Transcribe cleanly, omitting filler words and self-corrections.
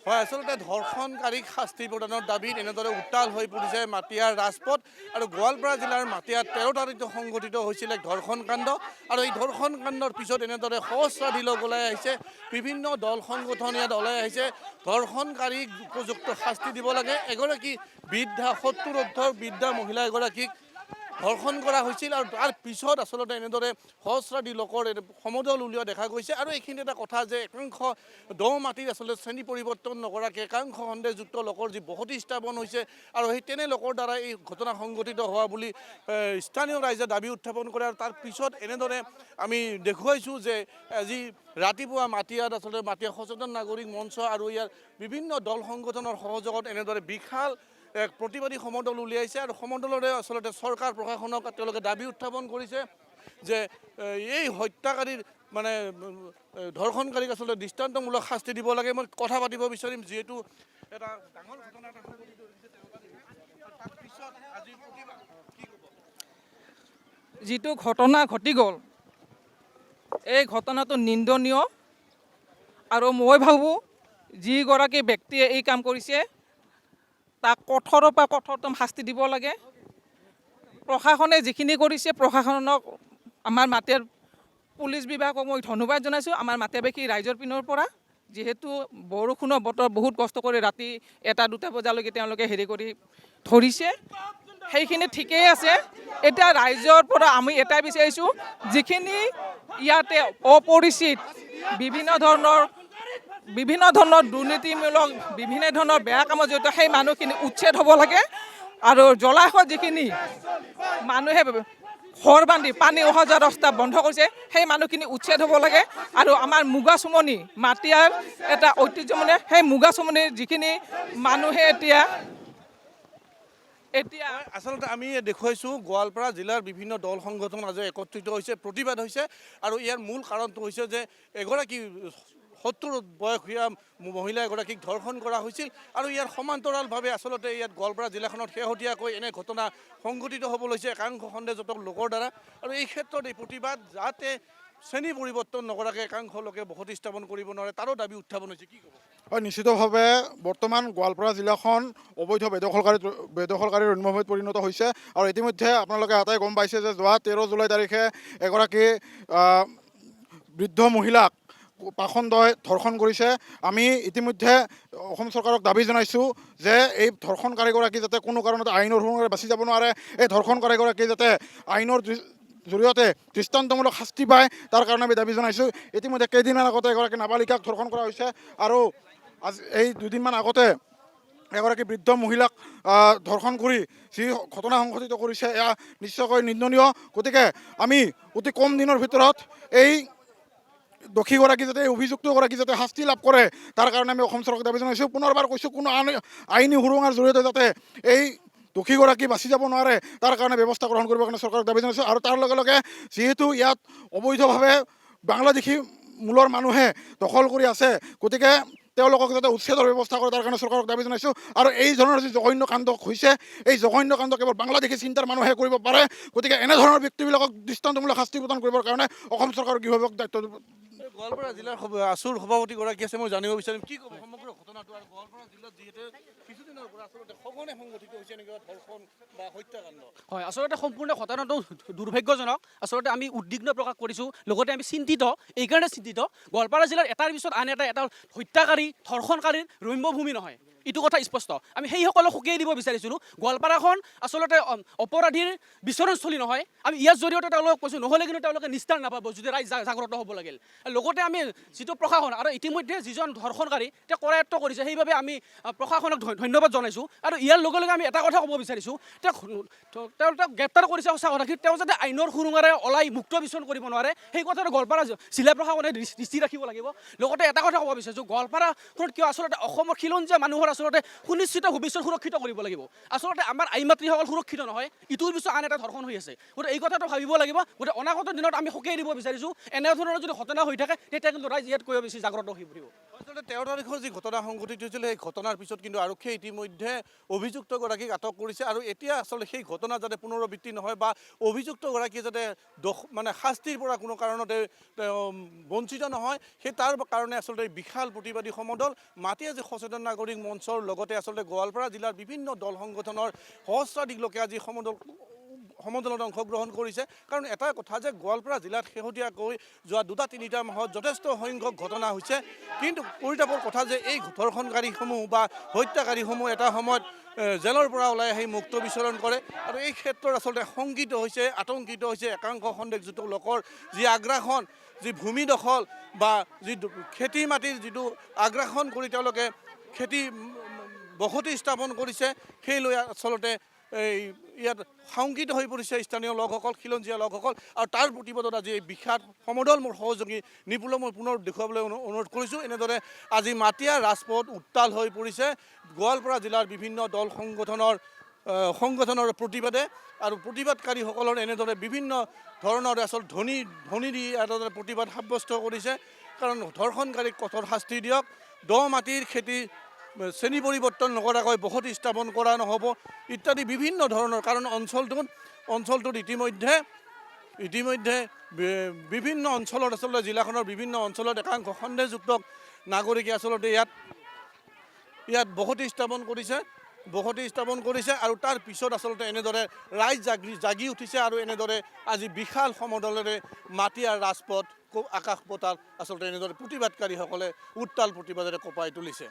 হয়, আচলতে ধৰ্ষণকাৰীক শাস্তি প্ৰদানৰ দাবীত এনেদৰে উত্তাল হৈ পৰিছে মাটিয়াৰ ৰাজপথ আৰু গোৱালপাৰা জিলাৰ মাটিয়াত 13 তাৰিখে সংঘটিত হৈছিল এক ধৰ্ষণ কাণ্ড আৰু এই ধৰ্ষণ কাণ্ডৰ পিছত এনেদৰে সহস্ৰাধিক লোক ওলাই আহিছে। বিভিন্ন দল সংগঠন ইয়াত ওলাই আহিছে। ধৰ্ষণকাৰীক উপযুক্ত শাস্তি দিব লাগে। এগৰাকী বৃদ্ধা 70 ঊৰ্ধ্বৰ বৃদ্ধা মহিলা এগৰাকীক ধৰ্ষণ কৰা হৈছিল আৰু তাৰ পিছত আচলতে এনেদৰে সহস্ৰাধিক লোকৰ সমদল উলিওৱা দেখা গৈছে। আৰু এইখিনি এটা কথা যে একাংশ দ মাটিৰ আচলতে শ্ৰেণী পৰিৱৰ্তন নকৰাকৈ একাংশ সন্দেহযুক্ত লোকৰ যি বসতি স্থাপন হৈছে আৰু সেই তেনে লোকৰ দ্বাৰা এই ঘটনা সংঘটিত হোৱা বুলি স্থানীয় ৰাইজে দাবী উত্থাপন কৰে। আৰু তাৰ পিছত এনেদৰে আমি দেখুৱাইছোঁ যে আজি ৰাতিপুৱা মাটিয়াত আচলতে মাটিয়া সচেতন নাগৰিক মঞ্চ আৰু ইয়াৰ বিভিন্ন দল সংগঠনৰ সহযোগত এনেদৰে বিশাল এক প্ৰতিবাদী সমদল উলিয়াইছে আৰু সমদলৰে আচলতে চৰকাৰ প্ৰশাসনক তেওঁলোকে দাবী উত্থাপন কৰিছে যে এই হত্যাকাৰীৰ মানে ধৰ্ষণকাৰীক আচলতে দৃষ্টান্তমূলক শাস্তি দিব লাগে। মই কথা পাতিব বিচাৰিম যিহেতু এটা ডাঙৰ ঘটনা এটা সংঘটিত হৈছে তাৰ পিছত আজি প্ৰতিবাদ কি ক'ব? যিটো ঘটনা ঘটি গ'ল এই ঘটনাটো নিন্দনীয় আৰু মই ভাবোঁ যিগৰাকী ব্যক্তিয়ে এই কাম কৰিছে তাক কঠোৰৰ পৰা কঠোৰতম শাস্তি দিব লাগে। প্ৰশাসনে যিখিনি কৰিছে প্ৰশাসনক আমাৰ মাটিয়াৰ পুলিচ বিভাগক মই ধন্যবাদ জনাইছোঁ। আমাৰ মাটিয়াবাসী ৰাইজৰ পিনৰ পৰা যিহেতু বৰষুণৰ বতৰ বহুত কষ্ট কৰি ৰাতি 1-2 বজালৈকে তেওঁলোকে হেৰি কৰি ধৰিছে, সেইখিনি ঠিকেই আছে। এতিয়া ৰাইজৰ পৰা আমি এটাই বিচাৰিছোঁ যিখিনি ইয়াতে অপৰিচিত বিভিন্ন ধৰণৰ দুৰ্নীতিমূলক বিভিন্ন ধৰণৰ বেয়া কামত জড়িত সেই মানুহখিনি উচ্ছেদ হ'ব লাগে আৰু জলাশয় যিখিনি মানুহে ঘৰ বান্ধি পানী অহা যোৱা ৰাস্তা বন্ধ কৰিছে সেই মানুহখিনি উচ্ছেদ হ'ব লাগে। আৰু আমাৰ মুগা চুমনি মাটিয়াৰ এটা ঐতিহ্য মানে সেই মুগা চুমনিৰ যিখিনি মানুহে এতিয়া আচলতে আমি দেখুৱাইছোঁ গোৱালপাৰা জিলাৰ বিভিন্ন দল সংগঠন আজি একত্ৰিত হৈছে, প্ৰতিবাদ হৈছে আৰু ইয়াৰ মূল কাৰণটো হৈছে যে এগৰাকী 70 বয়সীয়া মহিলা এগৰাকীক ধৰ্ষণ কৰা হৈছিল আৰু ইয়াৰ সমান্তৰালভাৱে আচলতে ইয়াত গোৱালপাৰা জিলাখনত শেহতীয়াকৈ এনে ঘটনা সংঘটিত হ'ব লৈছে একাংশ সন্দেহযুক্ত লোকৰ দ্বাৰা। আৰু এই ক্ষেত্ৰত এই প্ৰতিবাদ যাতে শ্ৰেণী পৰিৱৰ্তন নকৰাকৈ একাংশ লোকে বসতি স্থাপন কৰিব নোৱাৰে তাৰো দাবী উত্থাপন হৈছে। কি ক'ব? হয়, নিশ্চিতভাৱে বৰ্তমান গোৱালপাৰা জিলাখন অবৈধ বেদখলকাৰীৰ উন্মভূমিত পৰিণত হৈছে আৰু ইতিমধ্যে আপোনালোকে এটাই গম পাইছে যে যোৱা 13 জুলাই তাৰিখে এগৰাকী বৃদ্ধ মহিলাক পাখণ্ডই ধৰ্ষণ কৰিছে। আমি ইতিমধ্যে অসম চৰকাৰক দাবী জনাইছোঁ যে এই ধৰ্ষণকাৰীগৰাকী যাতে কোনো কাৰণতে আইনৰ সুৰুঙেৰে বাচি যাব নোৱাৰে, এই ধৰ্ষণকাৰীগৰাকী যাতে আইনৰ জৰিয়তে দৃষ্টান্তমূলক শাস্তি পায় তাৰ কাৰণে আমি দাবী জনাইছোঁ। ইতিমধ্যে কেইদিনমান আগতে এগৰাকী নাবালিকাক ধৰ্ষণ কৰা হৈছে আৰু আজি এই 2 দিনমান আগতে এগৰাকী বৃদ্ধ মহিলাক ধৰ্ষণ কৰি যি ঘটনা সংঘটিত কৰিছে এয়া নিশ্চয়কৈ নিন্দনীয়। গতিকে আমি অতি কম দিনৰ ভিতৰত এই দোষীগৰাকী যাতে অভিযুক্তগৰাকী যাতে শাস্তি লাভ কৰে তাৰ কাৰণে আমি অসম চৰকাৰক দাবী জনাইছোঁ। পুনৰবাৰ কৈছোঁ কোনো আইনী সুৰুঙাৰ জৰিয়তে যাতে এই দোষীগৰাকী বাচি যাব নোৱাৰে তাৰ কাৰণে ব্যৱস্থা গ্ৰহণ কৰিবৰ কাৰণে চৰকাৰক দাবী জনাইছোঁ। আৰু তাৰ লগে লগে যিহেতু ইয়াত অবৈধভাৱে বাংলাদেশী মূলৰ মানুহে দখল কৰি আছে গতিকে তেওঁলোকক যাতে উচ্ছেদৰ ব্যৱস্থা কৰে তাৰ কাৰণে চৰকাৰক দাবী জনাইছোঁ। আৰু এই ধৰণৰ যি জঘন্য কাণ্ড হৈছে এই জঘন্য কাণ্ড কেৱল বাংলাদেশী চিন্তাৰ মানুহে কৰিব পাৰে। গতিকে এনেধৰণৰ ব্যক্তিবিলাকক দৃষ্টান্তমূলক শাস্তি প্ৰদান কৰিবৰ কাৰণে অসম চৰকাৰৰ গৃহ বিভাগক দায়িত্ব। গোৱালপাৰা জিলাৰ আছুৰ সভাপতিগৰাকী আছে, মই জানিব বিচাৰিম কি ক'ব সমগ্ৰ ঘটনাটো আৰু গোৱালপাৰা জিলাত যিহেতু কিছুদিনৰ পৰা আচলতে সঘনে সংঘটিত হৈছে এনেকুৱা ধৰ্ষণ বা হত্যাকাণ্ড। হয়, আচলতে সম্পূৰ্ণ ঘটনাটো দুৰ্ভাগ্যজনক। আচলতে আমি উদ্বিগ্ন প্ৰকাশ কৰিছোঁ, লগতে আমি চিন্তিত। এইকাৰণে চিন্তিত গোৱালপাৰা জিলাৰ এটাৰ পিছত আন এটা হত্যাকাৰী ধৰ্ষণকাৰীৰ ৰম্যভূমি নহয়, এইটো কথা স্পষ্ট। আমি সেইসকলক সকীয়াই দিব বিচাৰিছিলোঁ। গোৱালপাৰাখন আচলতে অপৰাধীৰ বিচৰণস্থলী নহয়। আমি ইয়াৰ জৰিয়তে তেওঁলোকক কৈছোঁ, নহ'লে কিন্তু তেওঁলোকে নিস্তাৰ নাপাব যদি ৰাইজ জাগ্ৰত হ'ব লাগিল। লগতে আমি যিটো প্ৰশাসন আৰু ইতিমধ্যে যিজন ধৰ্ষণকাৰী তেওঁ কৰায়ত্ব কৰিছে সেইবাবে আমি প্ৰশাসনক ধন্যবাদ জনাইছোঁ। আৰু ইয়াৰ লগে লগে আমি এটা কথা ক'ব বিচাৰিছোঁ, তেওঁ গ্ৰেপ্তাৰ কৰিছে সঁচা কথা, কিন্তু তেওঁ যাতে আইনৰ সুৰুঙেৰে ওলাই মুক্ত বিচৰণ কৰিব নোৱাৰে সেই কথাটো গোৱালপাৰা জিলা প্ৰশাসনে দৃষ্টি ৰাখিব লাগিব। লগতে এটা কথা ক'ব বিচাৰিছোঁ, গোৱালপাৰাখনত কিয় আচলতে অসমৰ খিলঞ্জীয়া মানুহৰ আচলতে সুনিশ্চিত ভৱিষ্যত সুৰক্ষিত কৰিব লাগিব আচলতে আমাৰ আই মাতৃসকল সুৰক্ষিত নহয় ইটোৰ পিছত আন এটা ধৰ্ষণ হৈ আছে গতিকে এই কথাটো ভাবিব লাগিব গতিকে অনাগত দিনত আমি সকীয়াই দিব বিচাৰিছোঁ এনেধৰণৰ যদি ঘটনা হৈ থাকে তেতিয়া কিন্তু ৰাইজ ইয়াতকৈ বেছি জাগ্ৰত হৈ পৰিব আচলতে 13 তাৰিখৰ যি ঘটনা সংঘটিত হৈছিল সেই ঘটনাৰ পিছত কিন্তু আৰক্ষীয়ে ইতিমধ্যে অভিযুক্তগৰাকীক আটক কৰিছে আৰু এতিয়া আচলতে সেই ঘটনা যাতে পুনৰাবৃত্তি নহয় বা অভিযুক্তগৰাকী যাতে মানে শাস্তিৰ পৰা কোনো কাৰণতে বঞ্চিত নহয় সেই তাৰ কাৰণে আচলতে বিশাল প্ৰতিবাদী সমদল মাটিয়া যি সচেতন নাগৰিক মঞ্চৰ লগতে আচলতে গোৱালপাৰা জিলাৰ বিভিন্ন দল সংগঠনৰ সহস্ৰাধিক লোকে আজি সমদলত অংশগ্ৰহণ কৰিছে কাৰণ এটা কথা যে গোৱালপাৰা জিলাত শেহতীয়াকৈ যোৱা 2-3 মাহত যথেষ্ট সংখ্যক ঘটনা হৈছে কিন্তু পৰিতাপৰ কথা যে এই ধৰ্ষণকাৰীসমূহ বা হত্যাকাৰীসমূহ এটা সময়ত জেলৰ পৰা ওলাই আহি মুক্ত বিচৰণ কৰে আৰু এই ক্ষেত্ৰত আচলতে শংকিত হৈছে আতংকিত হৈছে একাংশ সন্দেহযুক্ত লোকৰ যি আগ্ৰাসন যি ভূমি দখল বা যি খেতি মাটিৰ যিটো আগ্ৰাসন কৰি তেওঁলোকে খেতি বসতি স্থাপন কৰিছে সেই লৈ আচলতে ইয়াত শংকিত হৈ পৰিছে স্থানীয় লোকসকল খিলঞ্জীয়া লোকসকল আৰু তাৰ প্ৰতিবাদত আজি এই বিখ্যাত সমদল মোৰ সহযোগী নিপুলক মই পুনৰ দেখুৱাবলৈ অনুৰোধ কৰিছোঁ এনেদৰে আজি মাটিয়া ৰাজপথ উত্তাল হৈ পৰিছে গোৱালপাৰা জিলাৰ বিভিন্ন দল সংগঠনৰ প্ৰতিবাদে আৰু প্ৰতিবাদকাৰীসকলৰ এনেদৰে বিভিন্ন ধৰণৰ আচল ধ্বনি দি এনেদৰে প্ৰতিবাদ সাব্যস্ত কৰিছে কাৰণ ধৰ্ষণকাৰীক কঠোৰ শাস্তি দিয়ক দ মাটিৰ খেতি শ্ৰেণী পৰিৱৰ্তন নকৰাকৈ বসতি স্থাপন কৰা নহ'ব ইত্যাদি বিভিন্ন ধৰণৰ কাৰণ অঞ্চলটোত ইতিমধ্যে বিভিন্ন অঞ্চলত আচলতে জিলাখনৰ বিভিন্ন অঞ্চলত একাংশ সন্দেহযুক্ত নাগৰিকে আচলতে ইয়াত বসতি স্থাপন কৰিছে আৰু তাৰ পিছত আচলতে এনেদৰে ৰাইজ জাগি উঠিছে আৰু এনেদৰে আজি বিশাল সমদলেৰে মাটিয়াৰ ৰাজপথ আকাশ পতাল আচলতে এনেদৰে প্ৰতিবাদকাৰীসকলে উত্তাল প্ৰতিবাদেৰে কঁপাই তুলিছে